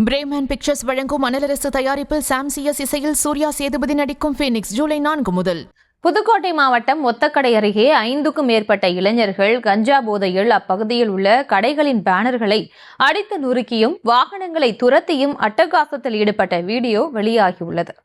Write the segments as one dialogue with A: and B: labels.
A: Bremen pictures வழங்கும் அனலரசு தயாரிப்பில் சாம் CS இசையில் சூர்யா சேதுபதி நடிக்கும் ஃபீனிக்ஸ் ஜூலை 4 முதல்.
B: புதுக்கோட்டை மாவட்டம் ஒத்தக்கடை அருகே 5க்கும் மேற்பட்ட இளைஞர்கள் கஞ்சா போதையில் அப்பகுதியில் உள்ள கடைகளின் பேனர்களை அடித்து நொறுக்கியும் வாகனங்களை துரத்தியும் அட்டகாசத்தில் ஈடுபட்ட வீடியோ வெளியாகியுள்ளது.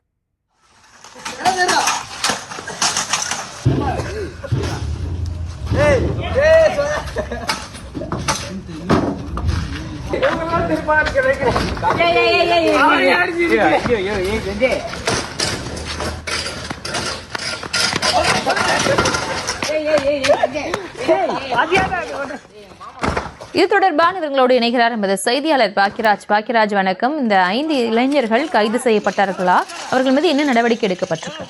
B: இது தொடர்பான இவங்களோடு இணைகிறார் என்பது செய்தியாளர் பாக்கியராஜ். வணக்கம். இந்த 5 இளைஞர்கள் கைது செய்யப்பட்டார்களா? அவர்கள் மீது என்ன நடவடிக்கை எடுக்கப்பட்டிருக்கு?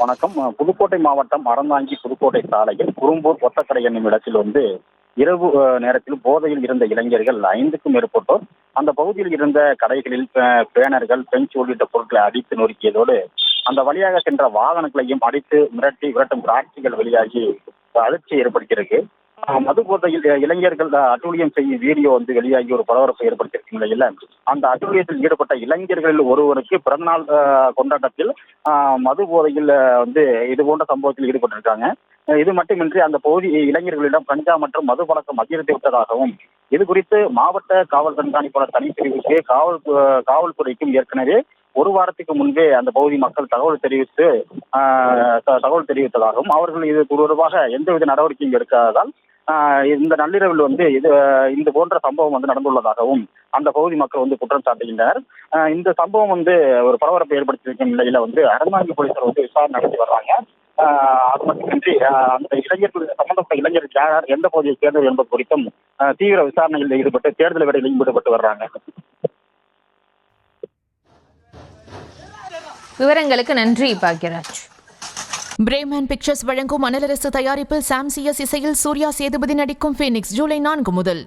C: வணக்கம். புதுக்கோட்டை மாவட்டம் அறந்தாங்கி புதுக்கோட்டை சாலையில் குறும்பூர் ஒத்தக்கடை என்னும் இடத்தில் இரவு நேரத்தில் போதையில் இருந்த இளைஞர்கள் 5க்கும் மேற்பட்டோர் அந்த பகுதியில் இருந்த கடைகளில் பேனர்கள், பெஞ்ச் உள்ளிட்ட பொருட்களை அடித்து நொறுக்கியதோடு அந்த வழியாக சென்ற வாகனங்களையும் அடித்து விரட்டும் காட்சிகள் வெளியாகி அதிர்ச்சி ஏற்படுத்தியிருக்கு. மது போதையில் இளைஞர்கள் அட்டூழியம் செய்யும் வீடியோ வெளியாகி ஒரு பரபரப்பை ஏற்படுத்தியிருக்கும் நிலையில் அந்த அட்டூழியத்தில் ஈடுபட்ட இளைஞர்களில் ஒருவருக்கு பிறந்தநாள் கொண்டாட்டத்தில் மது போதையில் இது போன்ற சம்பவத்தில் ஈடுபட்டிருக்காங்க. இது மட்டுமின்றி அந்த பகுதி இளைஞர்களிடம் கஞ்சா மற்றும் மது பழக்கம் அதிகரித்து விட்டதாகவும் இது குறித்து மாவட்ட காவல் கண்காணிப்பாளர் தனிப்பிரிவுக்கு காவல்துறைக்கும் ஏற்கனவே ஒரு வாரத்துக்கு முன்பே அந்த பகுதி மக்கள் தகவல் தெரிவித்ததாகவும் அவர்கள் இது தொடர்பாக எந்தவித நடவடிக்கையும் எடுக்காததால் இந்த நள்ளிரவில் இது போன்ற சம்பவம் நடந்துள்ளதாகவும் அந்த பகுதி மக்கள் குற்றம் சாட்டுகின்றனர். இந்த சம்பவம் ஒரு பரபரப்பை ஏற்படுத்தியிருக்கும் நிலையில அறந்தாங்கி போலீசார் விசாரணை நடத்தி வர்றாங்க. அது மட்டுமின்றி அந்த இளைஞர்கள் சம்பந்தப்பட்ட இளைஞர்கள் யார், எந்த பகுதியை சேர்ந்தது என்பது குறித்தும் தீவிர விசாரணையில் ஈடுபட்டு தேடுதல் வேலைகளில் ஈடுபட்டு வர்றாங்க.
B: விவரங்களுக்கு நன்றி பாக்கியராஜ்.
A: பிரேமன் பிக்சர்ஸ் வழங்கும் அனலரசு தயாரிப்பில் சாம் சிஎஸ் இசையில் சூர்யா சேதுபதி நடிக்கும் ஃபீனிக்ஸ் ஜூலை 4 முதல்.